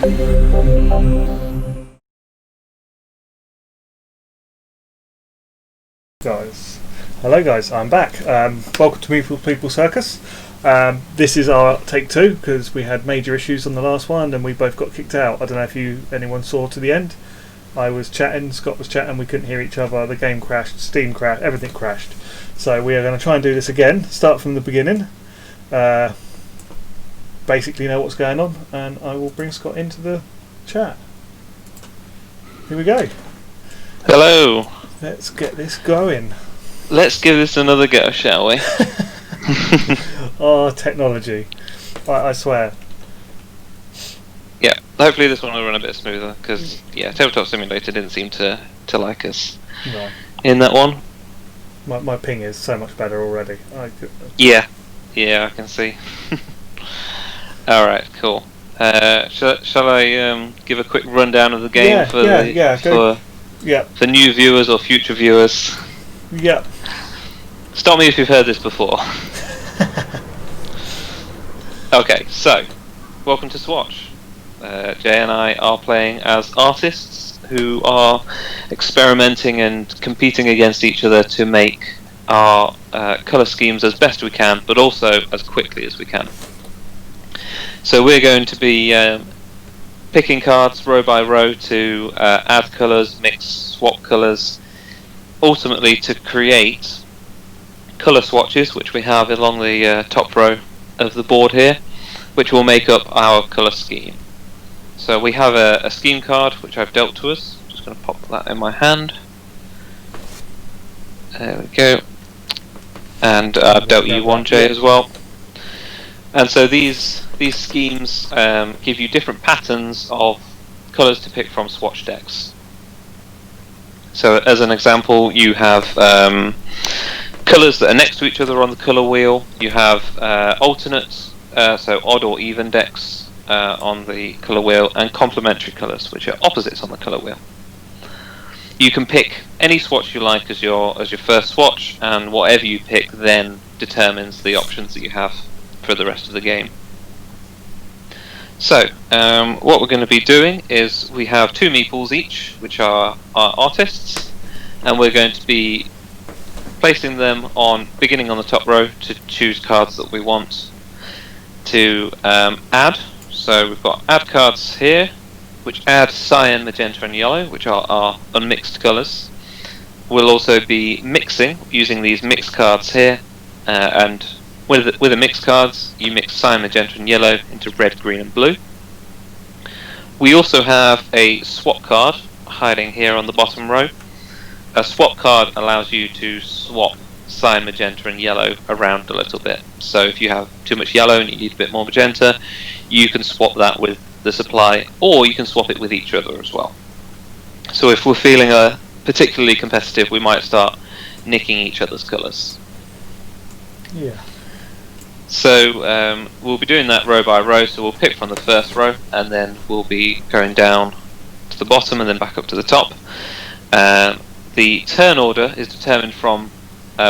Guys, hello guys, I'm back. Welcome to People Circus. This is our take two because we had major issues on the last one and we both got kicked out. I don't know if anyone saw to the end. I was chatting, Scott was chatting, we couldn't hear each other, the game crashed, Steam crashed, everything crashed. So we are going to try and do this again, start from the beginning, basically know what's going on, and I will bring Scott into the chat. Here we go. Hello. Let's get this going. Let's give this another go, shall we? Oh, technology. I swear. Yeah, hopefully this one will run a bit smoother, because, yeah, Tabletop Simulator didn't seem to like us in that one. My ping is so much better already. Yeah, I can see. Alright, cool. Shall I give a quick rundown of the game for new viewers or future viewers? Yeah. Stop me if you've heard this before. Okay, so, welcome to Swatch. Jay and I are playing as artists who are experimenting and competing against each other to make our colour schemes as best we can, but also as quickly as we can. So we're going to be picking cards row by row to add colours, mix, swap colours, ultimately to create colour swatches, which we have along the top row of the board here, which will make up our colour scheme. So we have a scheme card which I've dealt to us. I'm just going to pop that in my hand. There we go. And I've dealt you one, Jay, as well. And so these schemes give you different patterns of colours to pick from swatch decks. So as an example, you have colours that are next to each other on the colour wheel. You have alternates, so odd or even decks on the colour wheel, and complementary colours, which are opposites on the colour wheel. You can pick any swatch you like as your first swatch, and whatever you pick then determines the options that you have for the rest of the game. So, what we're going to be doing is we have two meeples each, which are our artists, and we're going to be placing them beginning on the top row to choose cards that we want to add. So we've got add cards here, which add cyan, magenta and yellow, which are our unmixed colours. We'll also be mixing using these mixed cards here, and with the mixed cards, you mix cyan, magenta and yellow into red, green and blue. We also have a swap card hiding here on the bottom row. A swap card allows you to swap cyan, magenta and yellow around a little bit. So if you have too much yellow and you need a bit more magenta, you can swap that with the supply, or you can swap it with each other as well. So if we're feeling particularly competitive, we might start nicking each other's colours. Yeah. So we'll be doing that row by row, so we'll pick from the first row and then we'll be going down to the bottom and then back up to the top. The turn order is determined from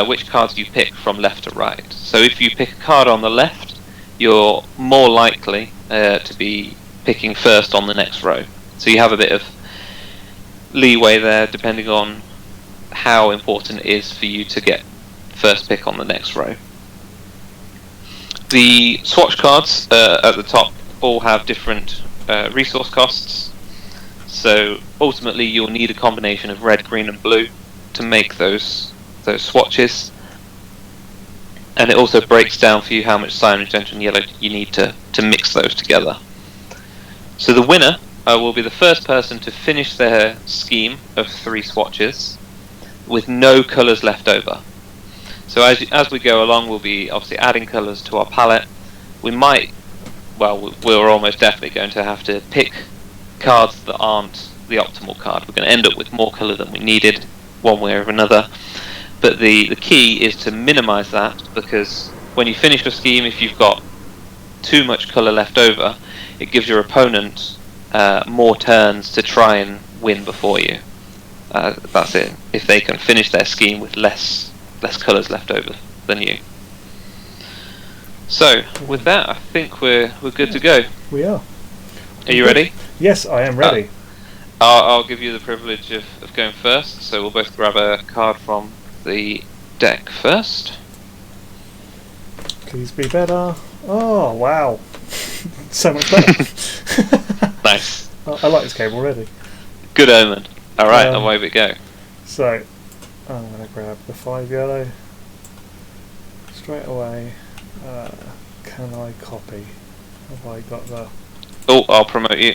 which cards you pick from left to right. So if you pick a card on the left, you're more likely to be picking first on the next row. So you have a bit of leeway there depending on how important it is for you to get first pick on the next row. The swatch cards at the top all have different resource costs. So ultimately you'll need a combination of red, green and blue to make those swatches. And it also breaks down for you how much cyan, magenta and yellow you need to mix those together. So the winner will be the first person to finish their scheme of 3 swatches with no colours left over. So as we go along, we'll be obviously adding colours to our palette. We're almost definitely going to have to pick cards that aren't the optimal card. We're going to end up with more colour than we needed, one way or another. But the key is to minimise that, because when you finish a scheme, if you've got too much colour left over, it gives your opponent more turns to try and win before you. That's it. If they can finish their scheme with less colours left over than you. So with that, I think we're good to go. We are. Are you ready? Yes, I am ready. I'll give you the privilege of going first, so we'll both grab a card from the deck first. Please be better. Oh, wow. So much better. Nice. I like this game already. Good omen. Alright, away we go. So, I'm going to grab the 5 yellow. Straight away. Can I copy? Have I got the... Oh, I'll promote you.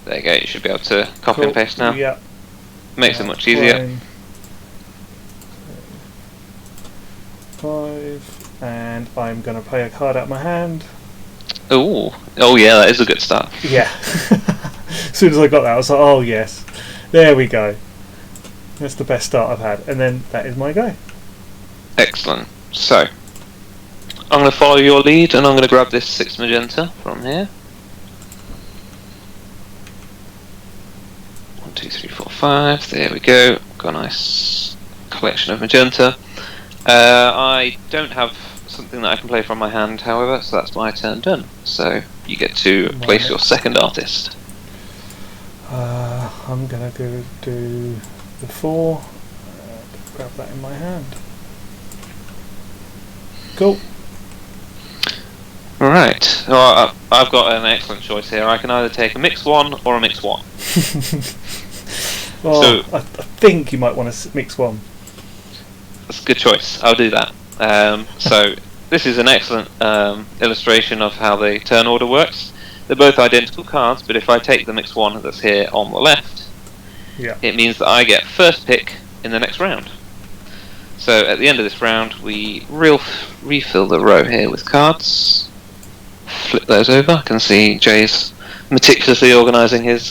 There you go, you should be able to copy and paste now. Yeah. Makes it much easier. 5, and I'm going to play a card out of my hand. Oh yeah, that is a good start. Yeah. As soon as I got that, I was like, oh yes, there we go. That's the best start I've had, and then that is my go. Excellent. So, I'm going to follow your lead, and I'm going to grab this 6 magenta from here. 1, 2, 3, 4, 5. There we go. Got a nice collection of magenta. I don't have something that I can play from my hand, however, so that's my turn done. So you get to place your second artist. I'm gonna go do the 4. Grab that in my hand. Cool. Right. Well, I've got an excellent choice here. I can either take a mix 1 or a mix 1. Well, so, I think you might want to mix 1. That's a good choice. I'll do that. So this is an excellent illustration of how the turn order works. They're both identical cards, but if I take the mix 1 that's here on the left, it means that I get first pick in the next round. So at the end of this round, we refill the row here with cards. Flip those over. I can see Jay's meticulously organising his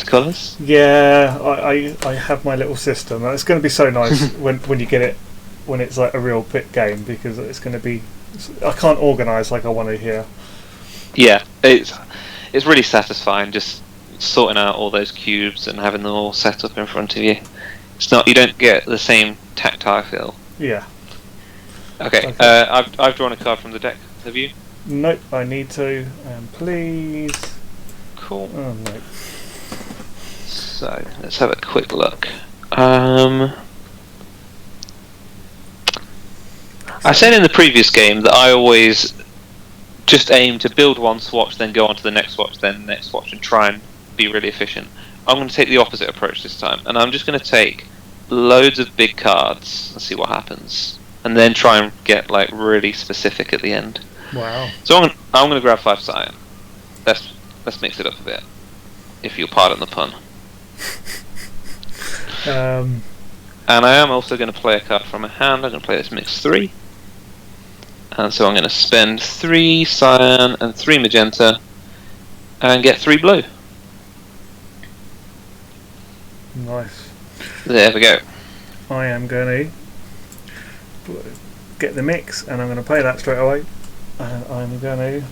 colours. Yeah, I have my little system. It's going to be so nice when you get it, when it's like a real pit game, because it's going to be... I can't organise like I want to here. Yeah, it's really satisfying just sorting out all those cubes and having them all set up in front of you. It's not, you don't get the same tactile feel. Yeah. Okay. I've drawn a card from the deck. Have you? Nope, I need to. Please. Cool. Oh no. So let's have a quick look. I said in the previous game that I always just aim to build one swatch, then go on to the next swatch, then the next swatch, and try and be really efficient. I'm going to take the opposite approach this time, and I'm just going to take loads of big cards and see what happens, and then try and get like really specific at the end. Wow. So I'm going to grab 5 cyan. Let's mix it up a bit, if you'll pardon the pun. And I am also going to play a card from my hand. I'm going to play this mix 3. And so I'm going to spend 3 cyan and 3 magenta and get 3 blue. Nice. There we go. I am going to get the mix, and I'm going to play that straight away. And I'm going to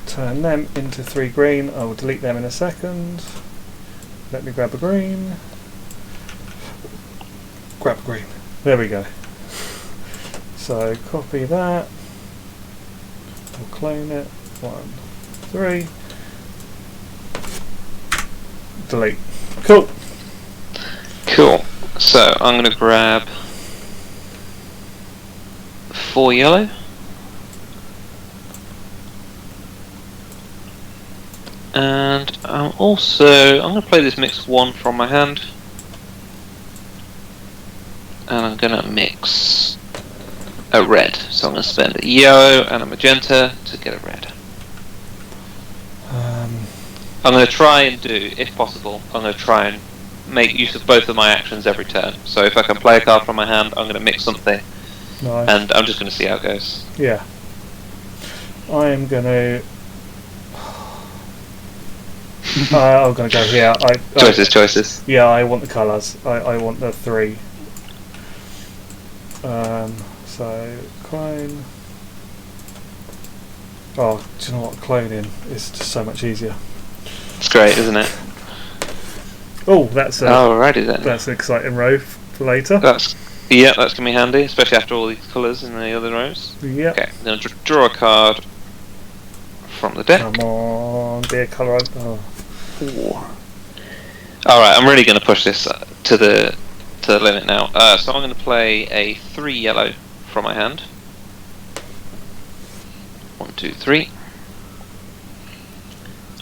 turn them into 3 green. I will delete them in a second. Let me grab a green. Grab a green. There we go. So copy that. We'll clone it. 1, 3. Delete. Cool. Cool. So I'm going to grab 4 yellow. And I'm going to play this mix 1 from my hand. And I'm going to mix a red. So I'm going to spend a yellow and a magenta to get a red. I'm going to try and do, if possible, I'm going to try and make use of both of my actions every turn. So if I can play a card from my hand, I'm going to mix something. Nice. And I'm just going to see how it goes. Yeah. I am going to... I'm going to go here. Choices. Yeah, I want the colours. I want the 3. So, clone. Oh, do you know what? Cloning is just so much easier. It's great, isn't it? Oh, that's alrighty then. That's an exciting row for later. That's going to be handy, especially after all these colours in the other rows. Yeah. Okay, I'm going to draw a card from the deck. Come on, be a colour. Oh. Alright, I'm really going to push this to the limit now. So I'm going to play a 3 yellow from my hand. 1, 2, 3.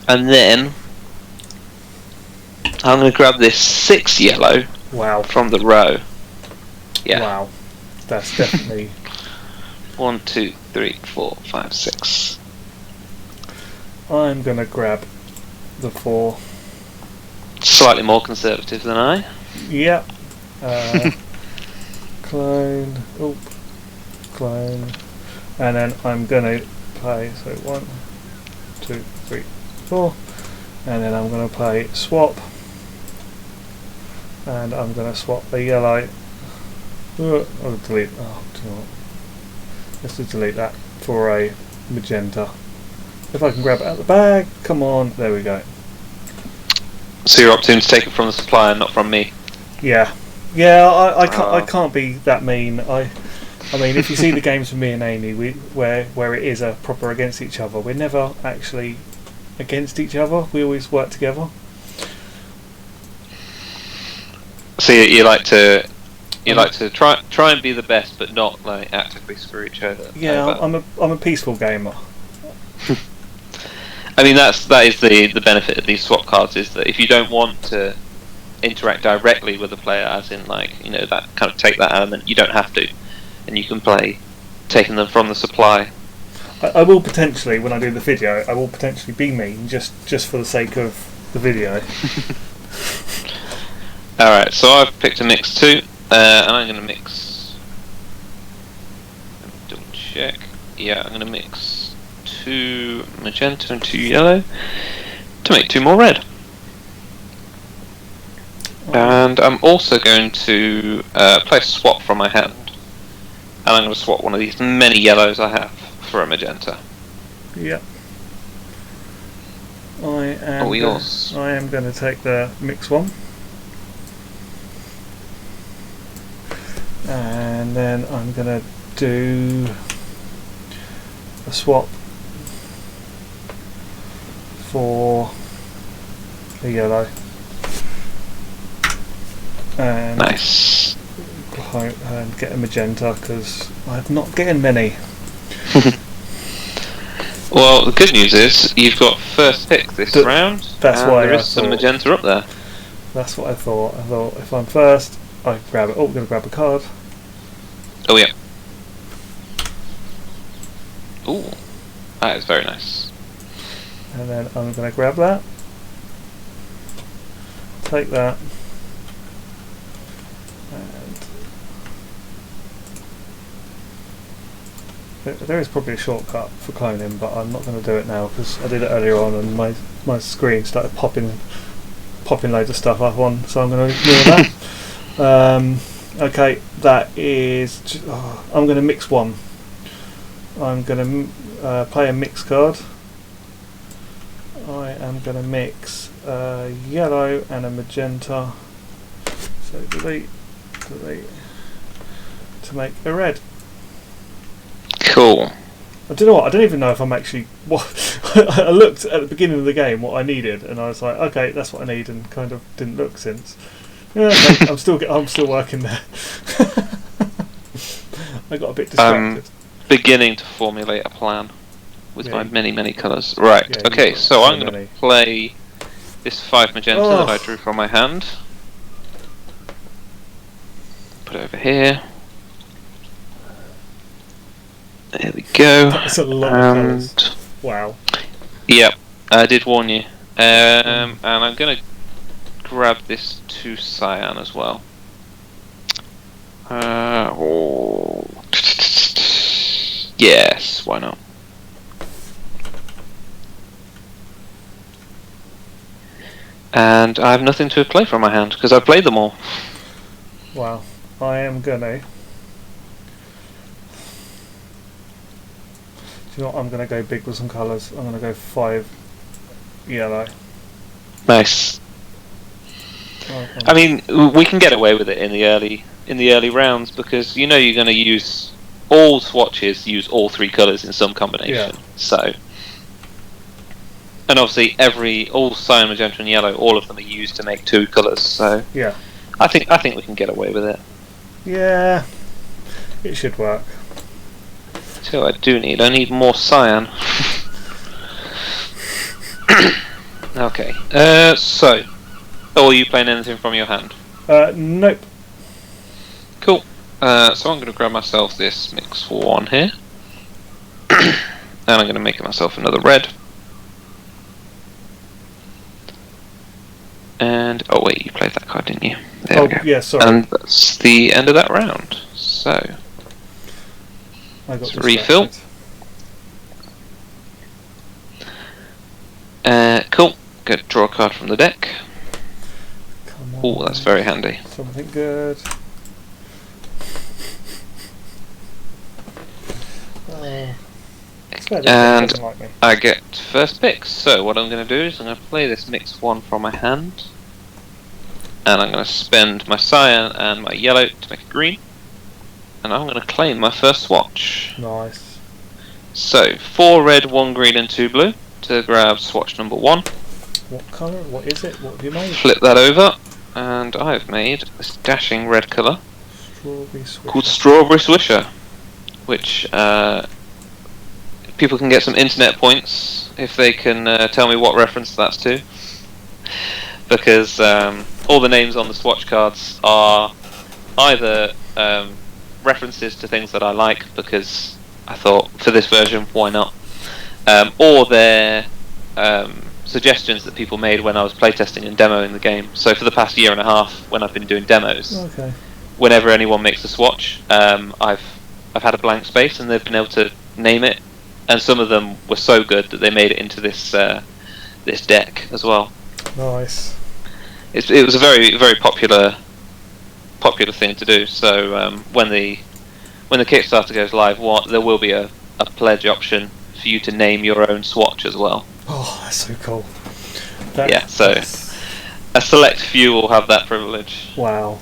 And then I'm going to grab this 6 yellow. Wow. From the row. Yeah. Wow. That's definitely 1, 2, 3, 4, 5, 6. I'm gonna grab the 4. Slightly more conservative than I. Yep. Clone. Oh. Clone. And then I'm gonna play. So 1, 2, 3, 4. And then I'm gonna play swap. And I'm gonna swap the yellow. I'll delete. Oh, do you know what? Let's just delete that for a magenta. If I can grab it out of the bag, come on, there we go. So you're opting to take it from the supplier, not from me. Yeah, yeah. I can't be that mean. I mean, if you see the games with me and Amy, where it is a proper against each other, we're never actually against each other. We always work together. So you like to try and be the best, but not like actively screw each other. Yeah, I'm a peaceful gamer. I mean that is the benefit of these swap cards, is that if you don't want to interact directly with the player, as in like that kind of take that element, you don't have to, and you can play taking them from the supply. I will potentially, when I do the video, I will potentially be mean just for the sake of the video. Alright, so I've picked a mix 2, and I'm going to mix... Double check. Yeah, I'm going to mix 2 magenta and 2 yellow to make 2 more red. And I'm also going to play a swap from my hand. And I'm going to swap one of these many yellows I have for a magenta. Yep. I am going to take the mix 1. And then I'm going to do a swap for the yellow. And nice. And get a magenta, because I'm not getting many. Well, the good news is you've got first pick this round. That's why there is some magenta up there. That's what I thought. I thought if I'm first, I grab it. Oh, I'm going to grab a card. Oh yeah. Ooh, that is very nice. And then I'm going to grab that. Take that. And there is probably a shortcut for cloning, but I'm not going to do it now because I did it earlier on and my screen started popping loads of stuff up on, so I'm going to ignore that. Okay, that is... I'm going to mix 1. I'm going to play a mix card. I am going to mix a yellow and a magenta. So delete, to make a red. Cool. I don't know what. I don't even know if I'm actually. I looked at the beginning of the game what I needed, and I was like, okay, that's what I need, and kind of didn't look since. Yeah, okay, I'm still working there. I got a bit distracted. I'm beginning to formulate a plan with my many colours. Right. Yeah, okay. So I'm going to play this 5 magenta that I drew from my hand. Put it over here. There we go. That's a lot of colours. Wow. Yep, I did warn you. And I'm going to grab this 2 cyan as well. Yes, why not? And I have nothing to play from my hand because I played them all. Wow. I am gonna... Do you know what? I'm gonna go big with some colours. I'm gonna go 5 yellow. Nice. I mean, we can get away with it in the early rounds because you're going to use all swatches, use all 3 colours in some combination. Yeah. So And obviously, all cyan, magenta, and yellow, all of them are used to make 2 colours. So Yeah. I think we can get away with it. Yeah, it should work. So I need more cyan. Okay. So, are you playing anything from your hand? Nope. Cool. So I'm going to grab myself this mix 1 here, and I'm going to make myself another red. And oh wait, you played that card, didn't you? There we go. Yeah, sorry. And that's the end of that round. So I got let's refill. Cool. Go draw a card from the deck. Oh, that's very handy. Something good. And like me. I get first pick. So what I'm going to do is I'm going to play this mix 1 from my hand, and I'm going to spend my cyan and my yellow to make a green, and I'm going to claim my first swatch. Nice. So 4 red, 1 green, and 2 blue to grab swatch number 1. What colour? What is it? What have you made? Flip that over, and I've made this dashing red colour called Strawberry Swisher, which people can get some internet points if they can tell me what reference that's to, because all the names on the swatch cards are either references to things that I like, because I thought for this version why not, or they're suggestions that people made when I was playtesting and demoing the game. So for the past year and a half, when I've been doing demos, whenever anyone makes a swatch, I've had a blank space and they've been able to name it, and some of them were so good that they made it into this this deck as well. Nice. It was a very, very popular thing to do. So when the Kickstarter goes live, there will be a pledge option for you to name your own swatch as well. Oh, that's so cool. So a select few will have that privilege. Wow.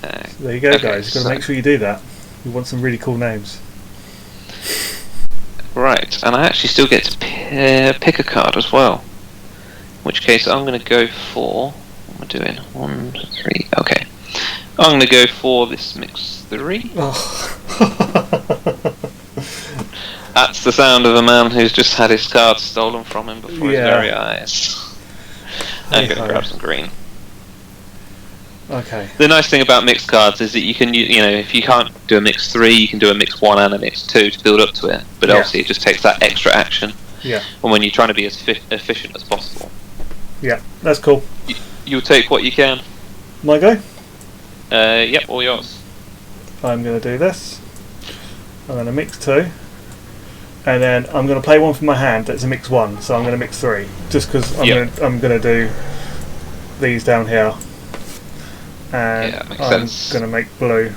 So there you go, guys. You've got to make sure you do that. We want some really cool names. Right, and I actually still get to pick a card as well. In which case I'm going to go for... What am I doing? 1, 3... Okay. I'm going to go for this mix 3. Oh. That's the sound of a man who's just had his card stolen from him before his very eyes. I'm going to grab some green. Okay. The nice thing about mixed cards is that you can, if you can't do a mix 3, you can do a mix 1 and a mix 2 to build up to it. But obviously it just takes that extra action. Yeah. And when you're trying to be as efficient as possible. Yeah, that's cool. You'll take what you can. My go? Yep, all yours. I'm going to do this. I'm going to mix 2. And then I'm going to play one from my hand that's a mix 1, so I'm going to mix 3. Just because I'm going to do these down here. And I'm going to make blue.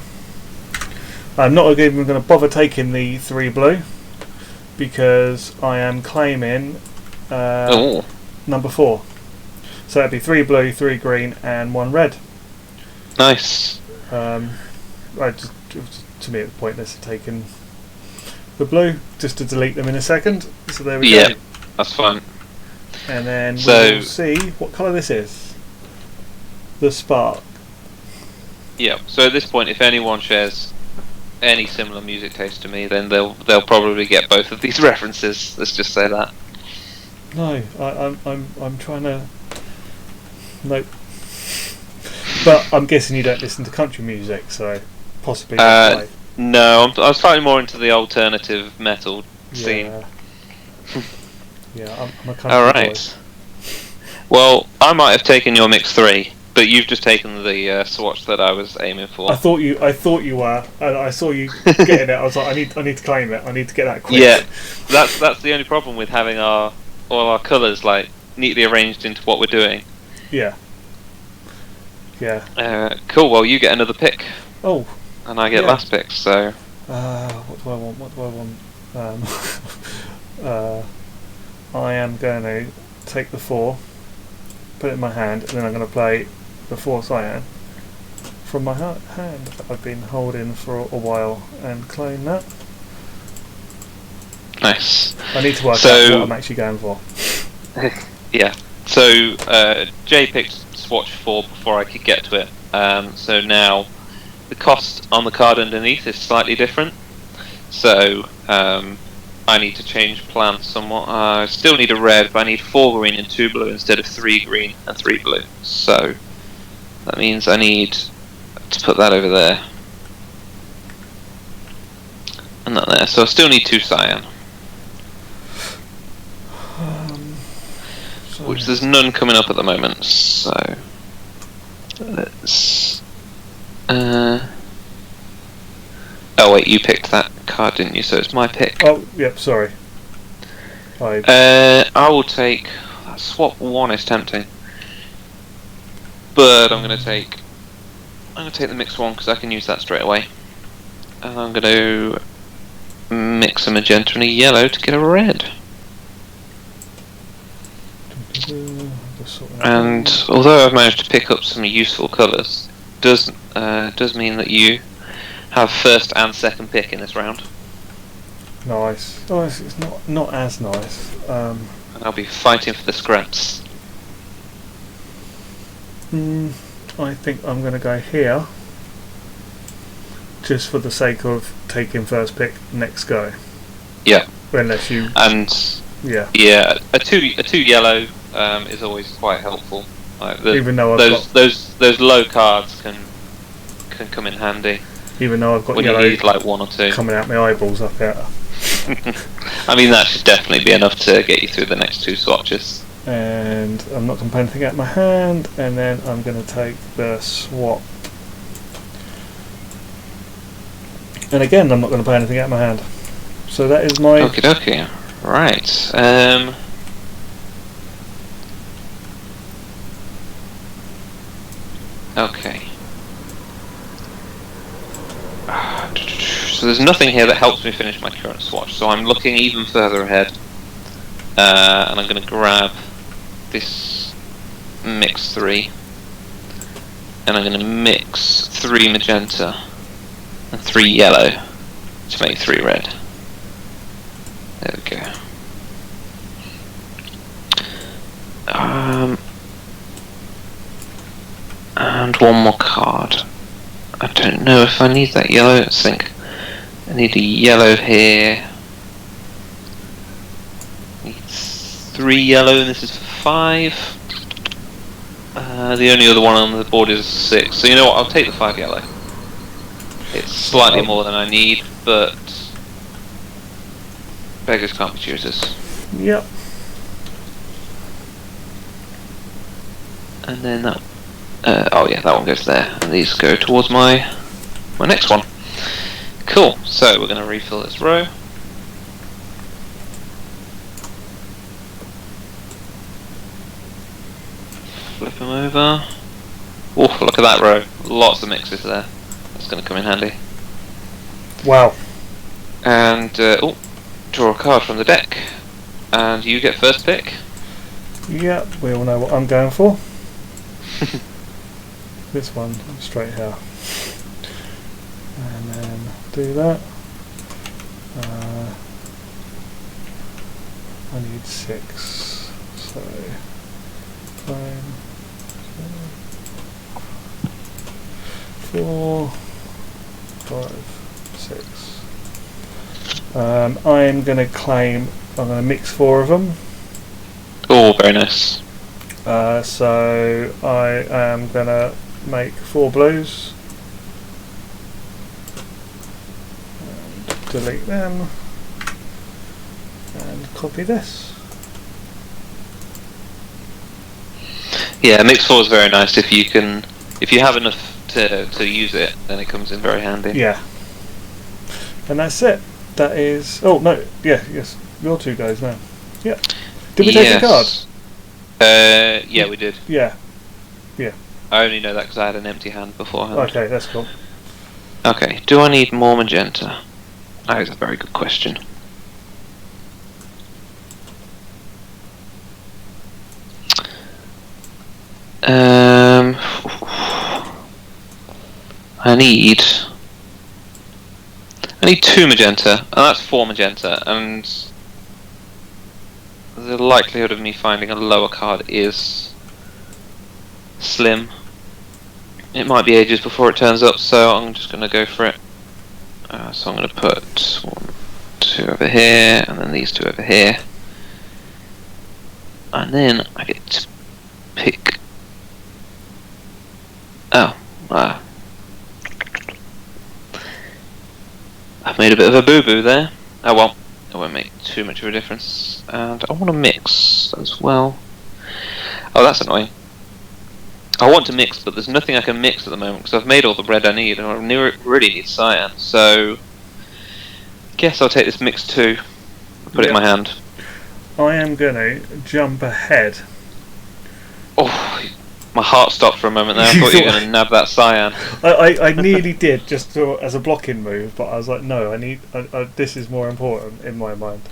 I'm not even going to bother taking the 3 blue, because I am claiming number 4. So that'd be 3 blue, 3 green, and 1 red. Nice. To me, it's pointless taking the blue, just to delete them in a second. So there we go. Yeah, that's fine. And then we'll see what colour this is. The spark. Yeah. So at this point, if anyone shares any similar music taste to me, then they'll probably get both of these references. Let's just say that. No, I'm trying to. Nope. But I'm guessing you don't listen to country music, so possibly. No, I was slightly more into the alternative metal scene. Yeah, I'm a country Alright. Well, I might have taken your mix 3, but you've just taken the swatch that I was aiming for. I thought you were, and I saw you getting it. I was like, I need to claim it. I need to get that quick. Yeah, that's the only problem with having all our colours like neatly arranged into what we're doing. Yeah. Cool. Well, you get another pick. Oh. And I get last pick. So. What do I want? I am going to take the 4, put it in my hand, and then I'm going to play the 4 cyan from my hand that I've been holding for a while and claim that. Nice. I need to work out what I'm actually going for. Yeah. So Jay picked swatch 4 before I could get to it. So now the cost on the card underneath is slightly different. So I need to change plans somewhat. I still need a red, but I need 4 green and 2 blue instead of 3 green and 3 blue. So that means I need to put that over there. And that there. So I still need 2 cyan. Which there's none coming up at the moment, so let's oh wait, you picked that card, didn't you? So it's my pick. Oh, yep, sorry. I will take that swap 1 is tempting. But I'm gonna take the mix 1 because I can use that straight away. And I'm gonna mix a magenta and a yellow to get a red. And although I've managed to pick up some useful colours, does mean that you have first and second pick in this round. Nice. Oh, it's not as nice. And I'll be fighting for the scraps. I think I'm going to go here, just for the sake of taking first pick next go. Yeah. Unless you. And yeah. Yeah, a two yellow is always quite helpful. Like even though those low cards can come in handy. Even though I've got when yellow, you need like 1 or 2 coming out my eyeballs up here. I mean, that should definitely be enough to get you through the next 2 swatches. And I'm not going to put anything out of my hand, and then I'm going to take the swap. And again, I'm not going to put anything out of my hand. So that is my. Okie dokie. Right. Okay. So there's nothing here that helps me finish my current swatch, so I'm looking even further ahead. And I'm going to grab this mix 3. And I'm going to mix 3 magenta and 3 yellow to make 3 red. There we go. And 1 more card. I don't know if I need that yellow. I think I need a yellow here. Need 3 yellow, and this is 5. The only other one on the board is 6. So you know what? I'll take the 5 yellow. It's slightly more than I need, but beggars can't be choosers. Yep. And then that. Oh yeah, that one goes there, and these go towards my next one. Cool. So we're going to refill this row. Flip them over. Oof, look at that row. Lots of mixes there. That's going to come in handy. Wow. And draw a card from the deck, and you get first pick. Yep, we all know what I'm going for. This one, straight here. And then do that. I need 6. So, 9, 4, 5, 6. I'm going to claim, I'm going to mix 4 of them. Oh, very nice. So I am going to make 4 blues. And delete them. And copy this. Yeah, mix 4 is very nice if you have enough to use it, then it comes in very handy. Yeah. And that's it. That is. Oh no! Yeah, yes. Your 2 guys now. Yeah. Did we take a card? Yeah, we did. Yeah. Yeah. I only know that because I had an empty hand beforehand. Okay, that's cool. Okay, do I need more magenta? That is a very good question. I need 2 magenta, and that's 4 magenta, and the likelihood of me finding a lower card is slim. It might be ages before it turns up, so I'm just going to go for it. So I'm going to put 1, 2 over here, and then these 2 over here. And then I get to pick... Oh, I've made a bit of a boo-boo there. Oh well, it won't make too much of a difference. And I want to mix as well. Oh, that's annoying. I want to mix, but there's nothing I can mix at the moment because I've made all the red I need, and I really need cyan. So, guess I'll take this mix too. Put it in my hand. I am gonna jump ahead. Oh, my heart stopped for a moment there. I thought you were going to nab that cyan. I nearly did, just as a blocking move, but I was like, no, I need. This is more important in my mind.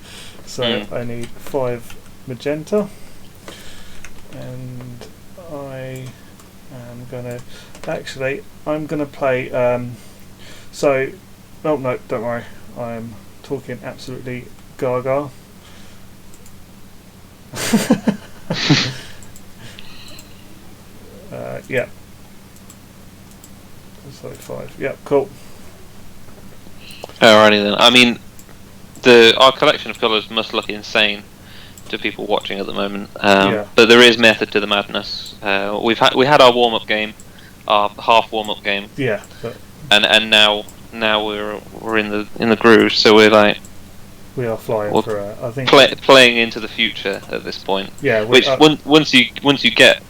So I need 5 magenta, and I am gonna. Actually, I'm gonna play. So, oh no, don't worry. I'm talking absolutely gaga. Yeah. So 5. Yeah, cool. Alrighty then. I mean, our collection of colours must look insane to people watching at the moment. But there is method to the madness. We had our warm up game, our half warm up game. Yeah. And now we're in the groove. So we're like. We are flying through it. I think playing into the future at this point. Yeah. Once you get,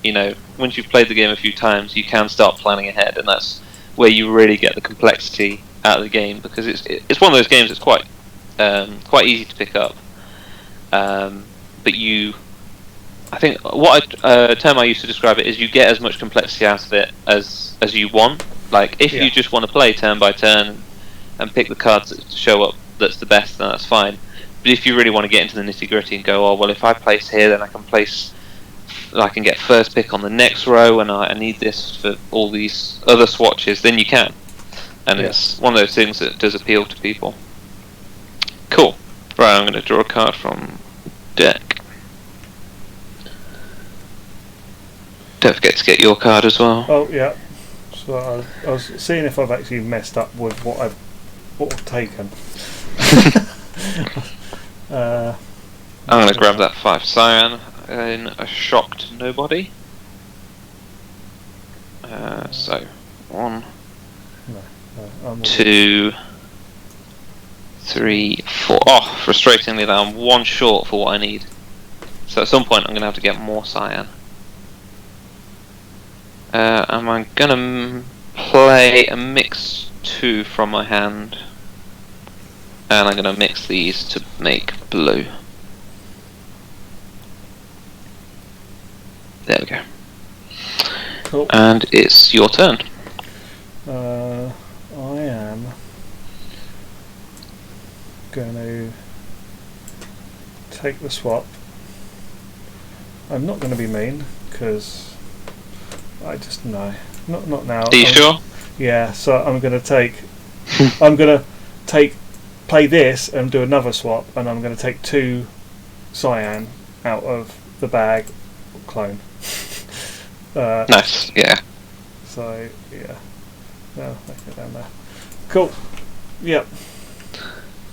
once you've played the game a few times, you can start planning ahead, and that's where you really get the complexity out of the game, because it's one of those games that's quite easy to pick up. But I think a term I used to describe it is you get as much complexity out of it as you want. Like if you just want to play turn by turn and pick the cards that show up, that's the best, then that's fine. But if you really want to get into the nitty gritty and go, oh well, if I place here, then I can get first pick on the next row, and I need this for all these other swatches, then you can. And it's one of those things that does appeal to people. Cool. Right, I'm going to draw a card from deck. Don't forget to get your card as well. Oh yeah. So I was seeing if I've actually messed up with what I've taken. I'm going to grab that 5 cyan in a shocked nobody. So 1, 2, 3, 4. Oh, frustratingly, I'm 1 short for what I need. So at some point, I'm going to have to get more cyan. Am I going to play a mix 2 from my hand? And I'm going to mix these to make blue. There we go. Cool. And it's your turn. I am going to take the swap. I'm not going to be mean, because I just know. Not now. Are you sure? Yeah, so I'm going to take... play this and do another swap, and I'm going to take 2 cyan out of the bag clone. Nice, yeah. So yeah, no, I get down there. Cool. Yep.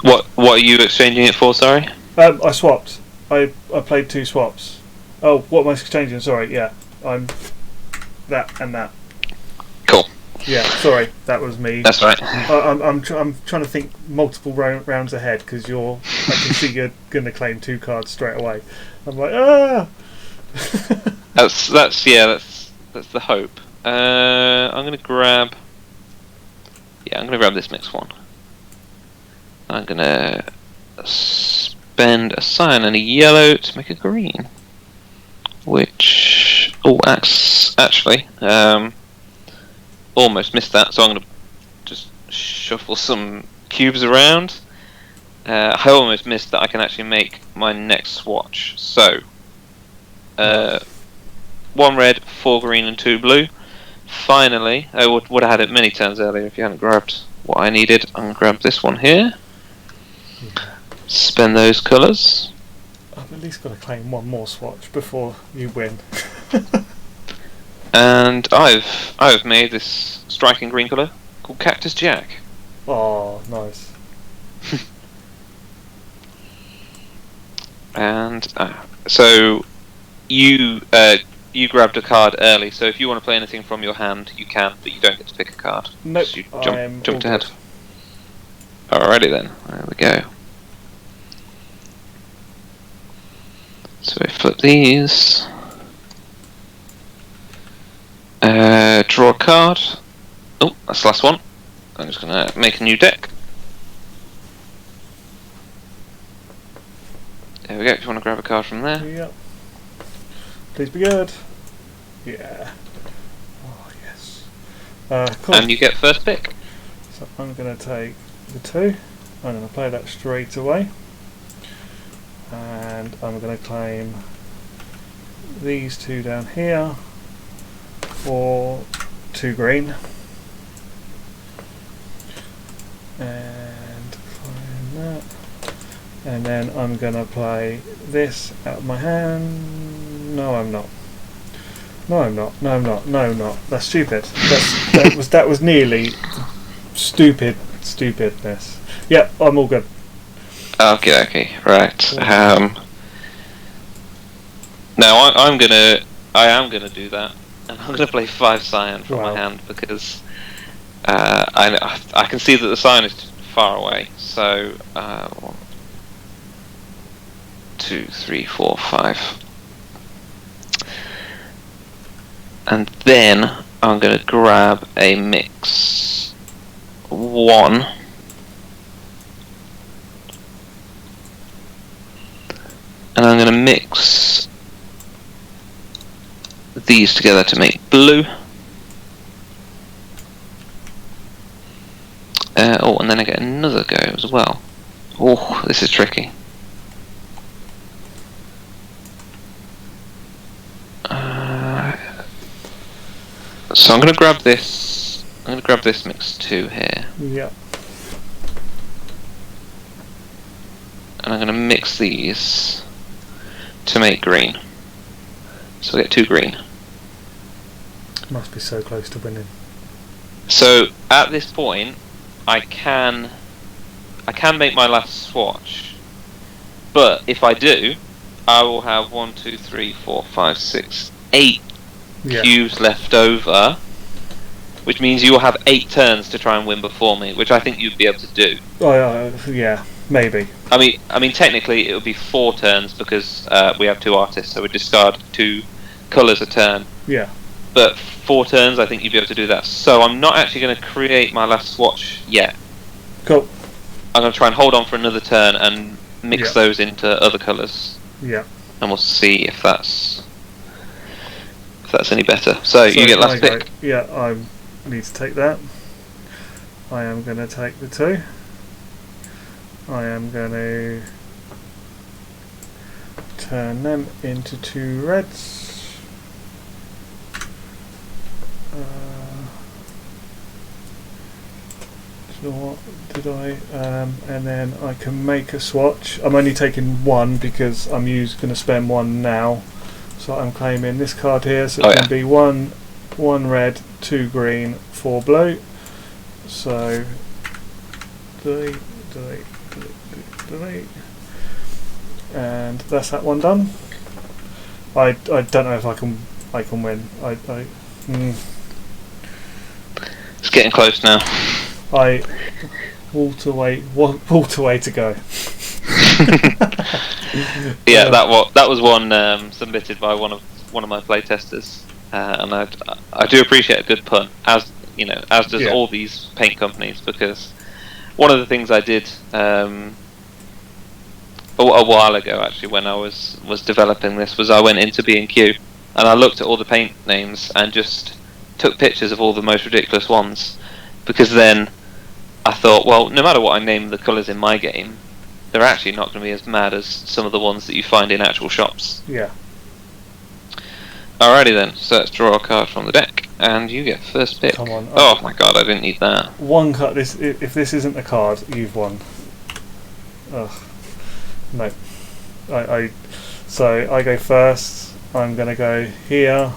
What are you exchanging it for? Sorry. I swapped. I played 2 swaps. Oh, what am I exchanging? Sorry. Yeah, I'm that and that. Cool. Yeah, sorry, that was me. That's right. I'm trying to think multiple rounds ahead, because I can see you're going to claim 2 cards straight away. I'm like, ah. that's the hope. I'm going to grab. Yeah, I'm going to grab this mixed one. I'm going to spend a cyan and a yellow to make a green, which actually. Almost missed that, so I'm going to just shuffle some cubes around. I almost missed that I can actually make my next swatch. So, 1 red, 4 green and 2 blue. Finally, I would have had it many turns earlier if you hadn't grabbed what I needed. I'm going to grab this one here. Yeah. Spend those colours. I've at least got to claim one more swatch before you win. And I've made this striking green colour called Cactus Jack. Oh, nice. And so you grabbed a card early. So if you want to play anything from your hand, you can, but you don't get to pick a card. Nope. So you I'm jumped all ahead. good. Alrighty then. There we go. So we flip these. Draw a card. Oh, that's the last one. I'm just gonna make a new deck. There we go. If you want to grab a card from there. Yep. Please be good. Yeah. Oh, yes. Cool. And you get first pick. So I'm going to take the 2. I'm going to play that straight away. And I'm going to claim these 2 down here for 2 green. And claim that. And then I'm going to play this out of my hand. No, I'm not. No, I'm not. No, I'm not. No, I'm not. That's stupid. That was nearly stupidness. Yep, I'm all good. Okay, right. Now I am gonna do that, and I'm gonna play 5 cyan from my hand because I can see that the cyan is far away. So 1, 2, 3, 4, 5. And then I'm going to grab a mix 1. And I'm going to mix these together to make blue. Oh, and then I get another go as well. Oh, this is tricky. So I'm going to grab this. I'm going to grab this mix 2 here. Yep. And I'm going to mix these to make green. So I get 2 green. Must be so close to winning. So at this point, I can make my last swatch. But if I do, I will have 1, 2, 3, 4, 5, 6, 8 cubes left over, which means you will have 8 turns to try and win before me, which I think you'd be able to do. Oh, yeah, maybe. I mean, technically it would be 4 turns because we have 2 artists, so we discard 2 colours a turn. Yeah. But 4 turns, I think you'd be able to do that. So I'm not actually going to create my last swatch yet. Cool. I'm going to try and hold on for another turn and mix those into other colours. Yeah. And we'll see if that's any better. So you get last pick. Yeah, I need to take that. I am going to take the 2. I am going to turn them into 2 reds. So what did I? And then I can make a swatch. I'm only taking 1 because I'm going to spend 1 now. So I'm claiming this card here, so it can be 1 red, 2 green, 4 blue. So delete. And that's that one done. I don't know if I can win. It's getting close now. Walter way to go. Yeah, that was one submitted by one of my playtesters, and I do appreciate a good pun, as you know, as does all these paint companies, because one of the things I did a while ago, actually, when I was developing this, was I went into B&Q and I looked at all the paint names and just took pictures of all the most ridiculous ones, because then I thought, well, no matter what I name the colours in my game, they're actually not going to be as mad as some of the ones that you find in actual shops. Yeah. Alrighty then, so let's draw a card from the deck. And you get first pick. Come on. Oh my god, I didn't need that. One card. If this isn't a card, you've won. Ugh. No. So I go first. I'm gonna go here.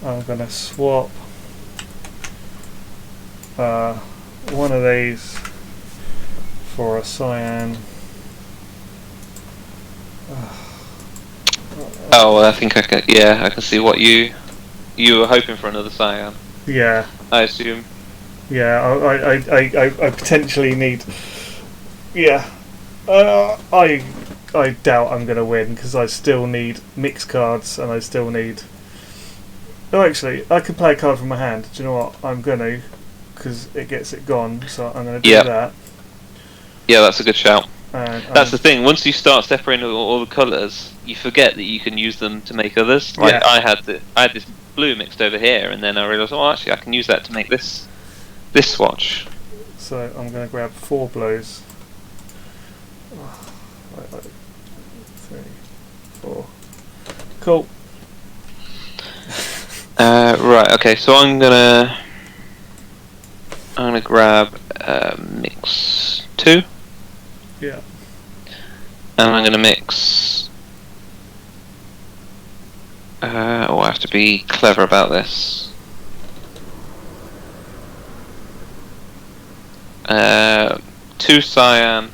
I'm gonna swap one of these for a cyan. Oh, I think I can. Yeah, I can see what you were hoping for another cyan. Yeah. I assume. Yeah. I potentially need. Yeah. I doubt I'm going to win because I still need mixed cards and I still need. Oh, actually, I could play a card from my hand. Do you know what? I'm going to, because it gets it gone. So I'm going to do that. Yeah, that's a good shout. And that's the thing. Once you start separating all the colours, you forget that you can use them to make others. Like I had this blue mixed over here, and then I realised, oh, actually, I can use that to make this swatch. So I'm going to grab 4 blues. 3, 4. Cool. Right. Okay. So I'm gonna grab mix 2. Yeah. And I'm gonna mix. I have to be clever about this. 2 cyan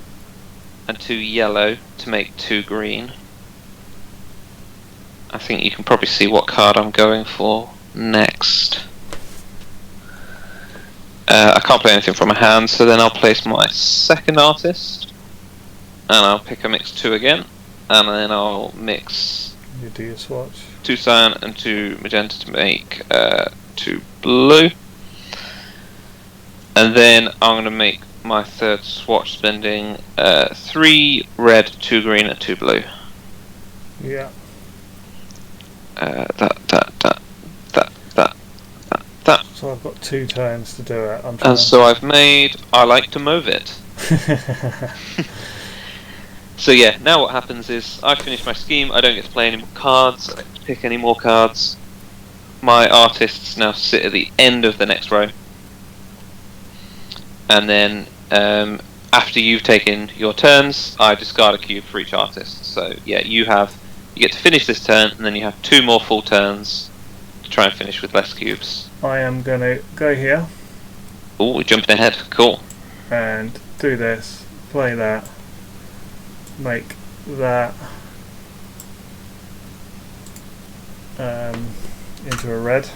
and 2 yellow to make 2 green. I think you can probably see what card I'm going for next. I can't play anything from my hand, so then I'll place my second artist, and I'll pick a mix 2 again, and then I'll mix. You do your swatch. 2 cyan and 2 magenta to make 2 blue, and then I'm going to make my third swatch, spending 3 red, 2 green, and 2 blue. Yeah. That. So I've got 2 turns to do it. And so I've made. I like to move it. So yeah, now what happens is I finish my scheme. I don't get to play any more cards. I don't get to pick any more cards. My artists now sit at the end of the next row, and then after you've taken your turns, I discard a cube for each artist. So yeah, you get to finish this turn, and then you have 2 more full turns to try and finish with less cubes. I am going to go here. Oh, we're jumping ahead. Cool. And do this. Play that. Make that into a red.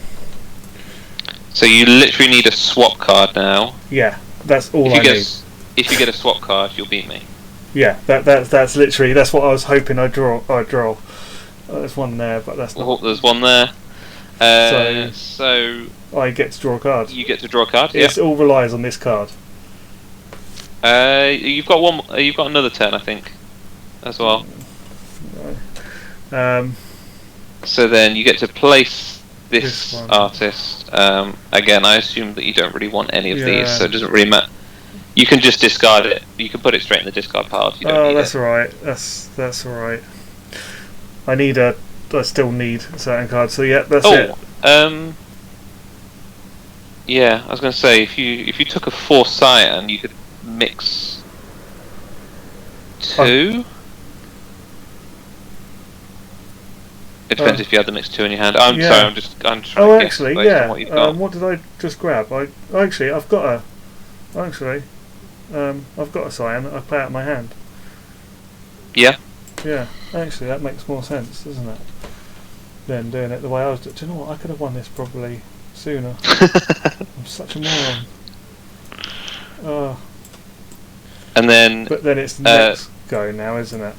So you literally need a swap card now. Yeah, that's all I need. If you get a swap card, you'll beat me. Yeah, that's literally what I was hoping I'd draw. There's one there, but that's not. Oh, there's one there. So I get to draw a card. You get to draw a card. It all relies on this card. You've got one. You've got another turn, I think, as well. So then you get to place this artist. Again, I assume that you don't really want any of these, so it doesn't really matter. You can just discard it. You can put it straight in the discard pile. You don't need that's alright. That's alright. I still need certain cards. So yeah, that's it. Yeah, I was going to say if you took a 4 cyan, you could mix 2. It depends if you had the mix 2 in your hand. I'm sorry, I'm just trying to guess actually, based on what you've got. What did I just grab? I've got a cyan that I play out of my hand. Yeah. Yeah, actually that makes more sense, doesn't it? Than doing it the way I was doing. Do you know what? I could have won this probably sooner. I'm such a moron. And then. But then it's the next go now, isn't it?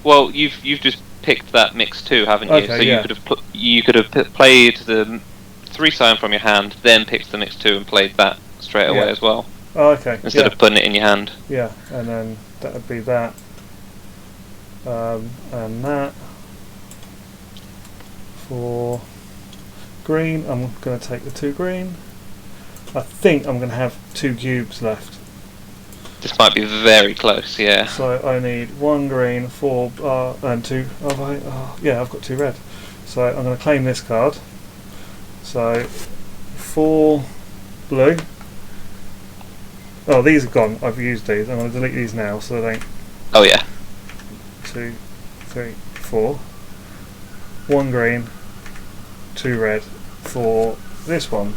Well, you've just picked that mix 2, haven't you? Okay, so yeah. you could have played the 3 cyan from your hand, then picked the mix 2 and played that straight away as well. Oh, okay. Instead of putting it in your hand. Yeah, and then that would be that. And that. For green, I'm going to take the 2 green. I think I'm going to have 2 cubes left. This might be very close, yeah. So I need 1 green, 4, and 2. Yeah, I've got 2 red. So I'm going to claim this card. So 4 blue. Oh, these are gone. I've used these. I'm going to delete these now so they don't. Oh yeah. 2, 3, 4. 1 green, 2 red for this one.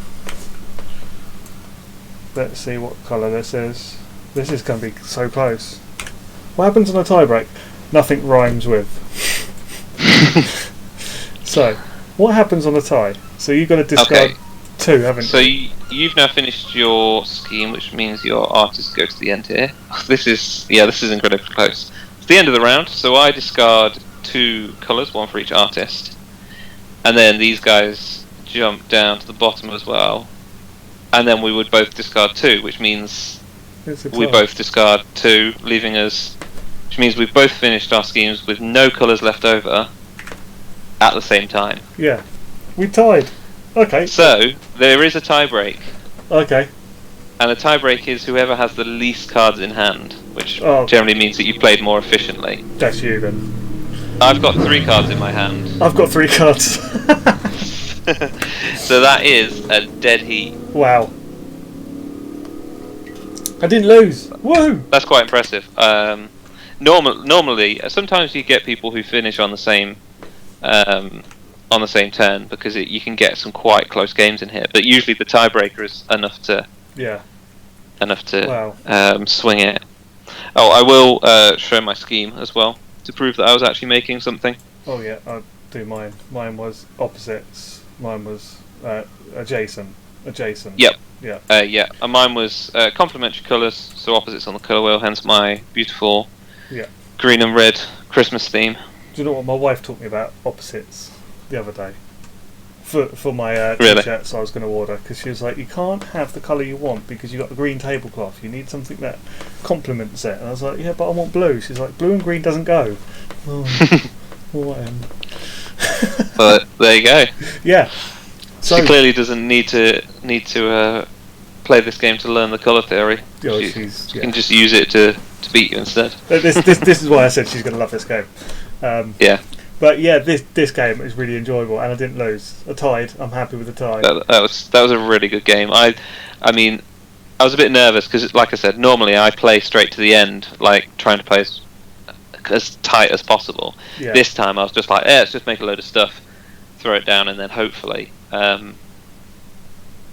Let's see what colour this is. This is going to be so close. What happens on a tie break? Nothing rhymes with. So, what happens on a tie? So you're going to discard 2, haven't you? So you've now finished your scheme, which means your artists go to the end here. This is incredibly close. It's the end of the round, so I discard 2 colours, 1 for each artist, and then these guys jump down to the bottom as well, and then we would both discard 2, which means we both discard 2, leaving us, which means we've both finished our schemes with no colours left over at the same time. Yeah, we tied. Okay. So there is a tie break. Okay. And the tie break is whoever has the least cards in hand, which generally means that you played more efficiently. That's you then. I've got 3 cards in my hand. I've got 3 cards. So that is a dead heat. Wow. I didn't lose. Woo! That's quite impressive. Normally, sometimes you get people who finish on the same turn because you can get some quite close games in here. But usually the tiebreaker is enough to swing it. Oh, I will show my scheme as well to prove that I was actually making something. Oh yeah, I'll do mine. Mine was opposites. Mine was adjacent. Yep. Yeah. And mine was complementary colours, so opposites on the colour wheel. Hence my beautiful green and red Christmas theme. Do you know what my wife taught me about opposites the other day? For my really? t-shirts I was going to order, because she was like, you can't have the colour you want because you've got the green tablecloth, you need something that complements it. And I was like, yeah, but I want blue. She's like, blue and green doesn't go. But there you go. Yeah. So she clearly doesn't need to play this game to learn the colour theory. She can just use it to beat you instead. This is why I said she's going to love this game. Yeah. But yeah, this game is really enjoyable, and I didn't lose. I tied. I'm happy with the tie. That was a really good game. I mean, I was a bit nervous because, like I said, normally I play straight to the end, like trying to play as tight as possible. Yeah. This time I was just like, let's just make a load of stuff, throw it down, and then hopefully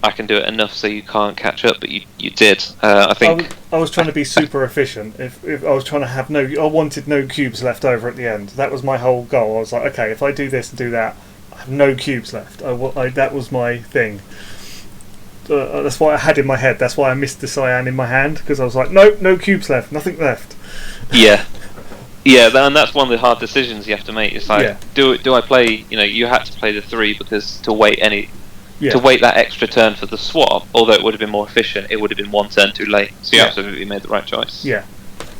I can do it enough so you can't catch up. But you did. I think I was trying to be super efficient. If I was trying to have I wanted no cubes left over at the end. That was my whole goal. I was like, okay, if I do this and do that, I have no cubes left. That was my thing. That's what I had in my head. That's why I missed the cyan in my hand, because I was like, no cubes left, nothing left. Yeah, and that's one of the hard decisions you have to make. It's like, do I play? You had to play the 3 because to wait that extra turn for the swap, although it would have been more efficient, it would have been 1 turn too late. So you absolutely made the right choice. Yeah,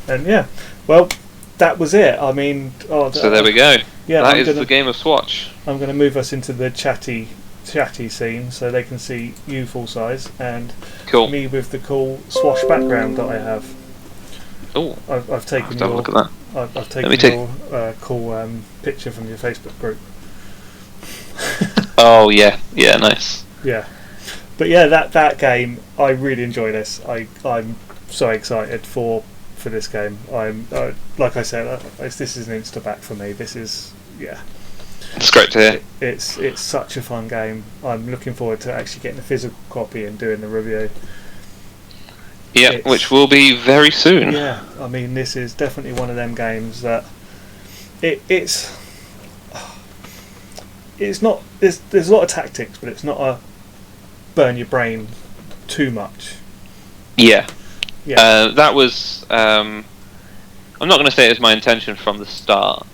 and well, that was it. I mean, so there we go. Yeah, that is the game of Swatch. I'm going to move us into the chatty scene so they can see you full size and me with the cool swash background that I have. Oh, I've taken your look at that. I've taken your cool picture from your Facebook group. Oh yeah, nice. Yeah, but yeah, that game, I really enjoy this. I'm so excited for this game. I'm like I said, this is an insta back for me. This is It's great to hear. It's such a fun game. I'm looking forward to actually getting a physical copy and doing the review. Yeah, which will be very soon. Yeah, I mean, this is definitely one of them games that it's not. There's a lot of tactics, but it's not a burn your brain too much. Yeah. That was. I'm not going to say it was my intention from the start,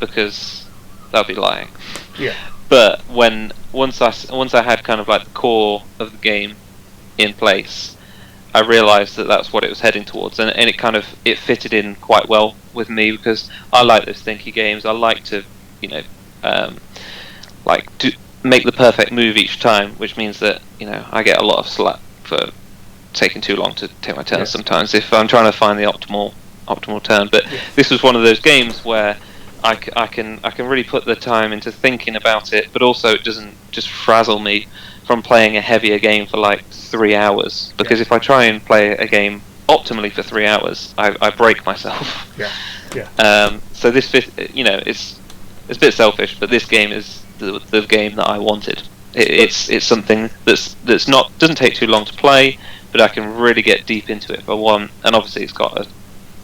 because that'd be lying. Yeah. But once I had kind of like the core of the game in place, I realised that that's what it was heading towards, and it fitted in quite well with me, because I like those thinky games. I like to make the perfect move each time, which means that I get a lot of slack for taking too long to take my turns sometimes if I'm trying to find the optimal turn. But this was one of those games where I can really put the time into thinking about it, but also it doesn't just frazzle me from playing a heavier game for like 3 hours. Because if I try and play a game optimally for 3 hours, I break myself. So this, it's a bit selfish, but this game is the game that I wanted. It's something that's not doesn't take too long to play, but I can really get deep into it if I want. And obviously, it's got a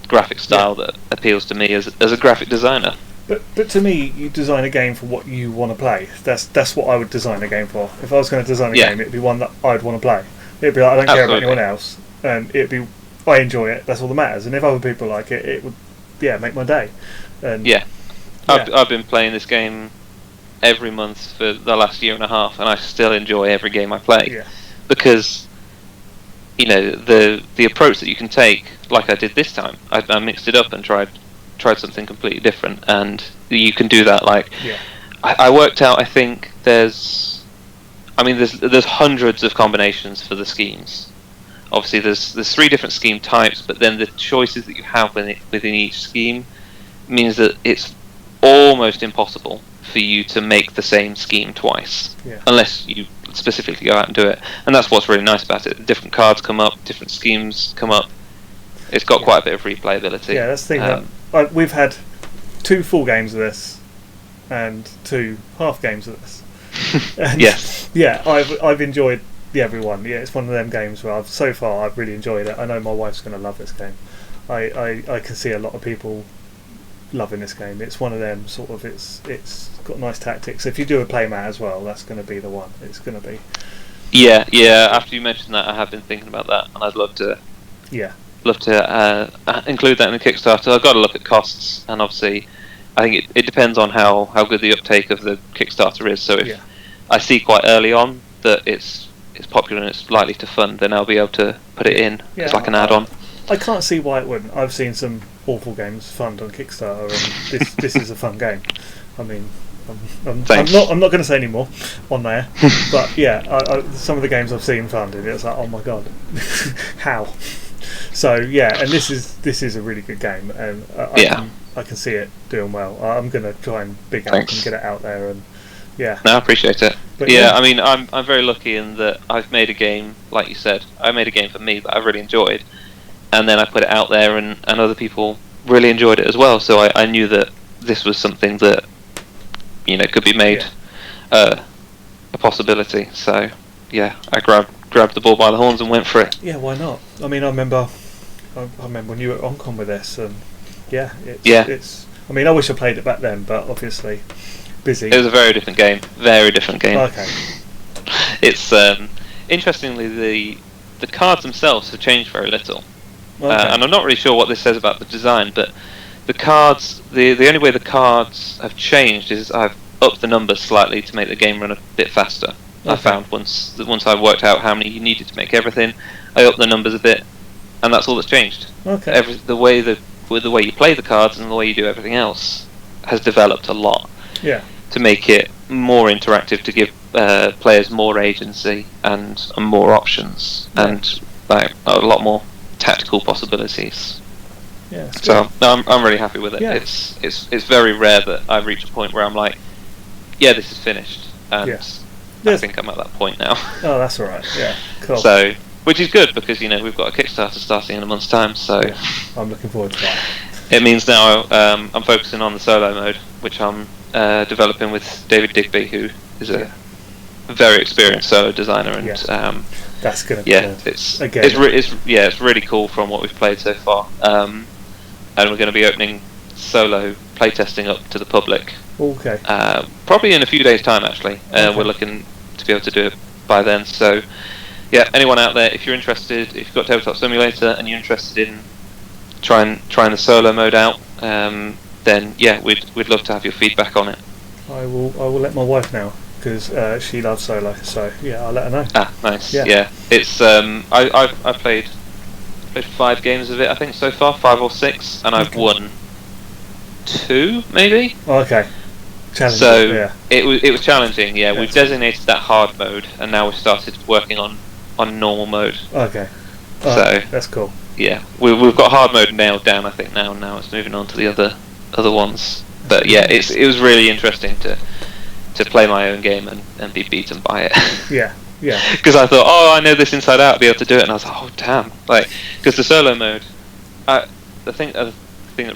graphic style that appeals to me as a graphic designer. But to me, you design a game for what you want to play. That's what I would design a game for. If I was going to design a game, it'd be one that I'd want to play. It'd be like, I don't care about anyone else, and it'd be, I enjoy it. That's all that matters. And if other people like it, it would make my day. And I've been playing this game every month for the last year and a half, and I still enjoy every game I play because the approach that you can take, like I did this time, I mixed it up and tried something completely different, and you can do that. I worked out, I think there's hundreds of combinations for the schemes. Obviously there's 3 different scheme types, but then the choices that you have within each scheme means that it's almost impossible for you to make the same scheme twice, unless you specifically go out and do it. And that's what's really nice about it. Different cards come up, different schemes come up. It's got quite a bit of replayability. Yeah, that's the thing. We've had 2 full games of this and 2 half games of this. And I've enjoyed everyone. Yeah, it's one of them games where I've really enjoyed it. I know my wife's going to love this game. I can see a lot of people loving this game. It's one of them sort of. It's got nice tactics. If you do a playmat as well, that's going to be the one. It's going to be. Yeah. After you mentioned that, I have been thinking about that, and I'd love to. Include that in the Kickstarter. I've got to look at costs, and obviously, I think it depends on how good the uptake of the Kickstarter is. So if I see quite early on that it's popular and it's likely to fund, then I'll be able to put it in as like an add-on. I can't see why it wouldn't. I've seen some awful games fund on Kickstarter, and this is a fun game. I mean, I'm not going to say any more on there, but some of the games I've seen funded, it's like, oh my god, how? So and this is a really good game, and I can see it doing well. I'm going to try and big up and get it out there, and no, I appreciate it. But I mean, I'm very lucky in that I've made a game, like you said, I made a game for me that I really enjoyed, and then I put it out there, and other people really enjoyed it as well. So I knew that this was something that could be made a possibility. So I grabbed the ball by the horns and went for it. Yeah, why not? I mean, I remember when you were at OnCon with this, and it's. I mean, I wish I played it back then, but obviously busy. It was a very different game. Very different game. Okay. It's interestingly the cards themselves have changed very little, and I'm not really sure what this says about the design, but the cards, the only way the cards have changed is I've upped the numbers slightly to make the game run a bit faster. I found once I worked out how many you needed to make everything, I upped the numbers a bit, and that's all that's changed. The way you play the cards and the way you do everything else has developed a lot. To make it more interactive, to give players more agency and more options, and like a lot more tactical possibilities. So I'm really happy with it. It's very rare that I reach a point where I'm like, this is finished, and I think I'm at that point now. Oh, that's all right. Yeah, cool. So, which is good because we've got a Kickstarter starting in a month's time. So I'm looking forward to that. It means now I'm focusing on the solo mode, which I'm developing with David Digby, who is a very experienced solo designer, and that's gonna be it's really cool from what we've played so far. And we're going to be opening solo playtesting up to the public. Okay. Probably in a few days' time, actually. We're looking to be able to do it by then. So, anyone out there, if you're interested, if you've got Tabletop Simulator and you're interested in trying the solo mode out, then we'd love to have your feedback on it. I will let my wife know, because she loves solo. So I'll let her know. Ah, nice. Yeah. It's I've played 5 games of it, I think, so far, 5 or 6, and I've won 2, maybe. Okay. Challenging. So it was challenging. We've designated that hard mode, and now we've started working on normal mode. Okay. So that's cool. We've got hard mode nailed down, I think now it's moving on to the other ones. But yeah, it was really interesting to play my own game and be beaten by it. Yeah. Because I thought, oh, I know this inside out, I'll be able to do it, and I was like, oh damn, like, because the solo mode, the thing that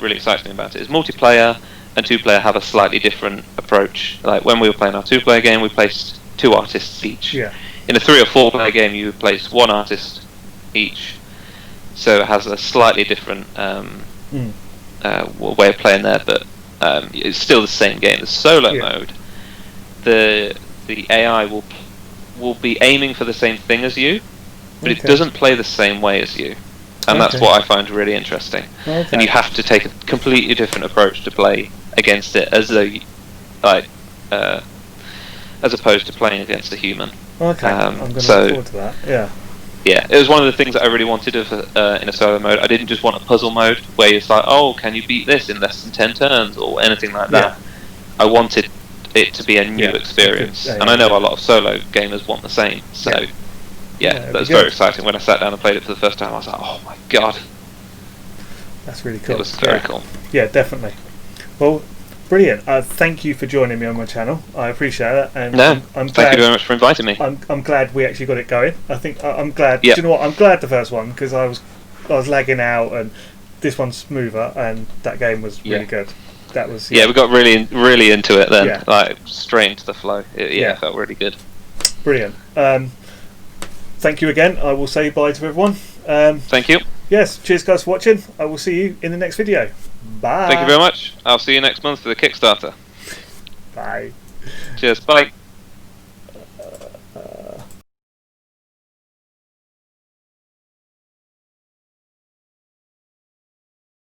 really excites me about it is multiplayer and two-player have a slightly different approach. Like when we were playing our two-player game, we placed 2 artists each. Yeah. In a 3 or 4-player game, you would place 1 artist each, so it has a slightly different way of playing there, but it's still the same game. The solo mode, the AI will be aiming for the same thing as you, but it doesn't play the same way as you, and that's what I find really interesting. And you have to take a completely different approach to play against it, as though, as opposed to playing against a human. Okay, I'm going to look forward to that. Yeah. Yeah, it was one of the things that I really wanted in a solo mode. I didn't just want a puzzle mode where it's like, oh, can you beat this in less than 10 turns or anything like that. I wanted it to be a new experience, and I know a lot of solo gamers want the same. So, that was very exciting. When I sat down and played it for the first time, I was like, oh my god. That's really cool. It was very cool. Yeah, definitely. Well, brilliant. Thank you for joining me on my channel. I appreciate it. And I'm glad, thank you very much for inviting me. I'm glad we actually got it going. I think I'm glad. Yep. Do you know what? I'm glad the first one, because I was lagging out, and this one's smoother, and that game was really good. That was we got really into it then, like straight into the flow. It felt really good. Brilliant. Thank you again. I will say bye to everyone. Thank you. Yes, cheers guys for watching. I will see you in the next video. Bye. Thank you very much. I'll see you next month for the Kickstarter. Bye. Cheers. Bye.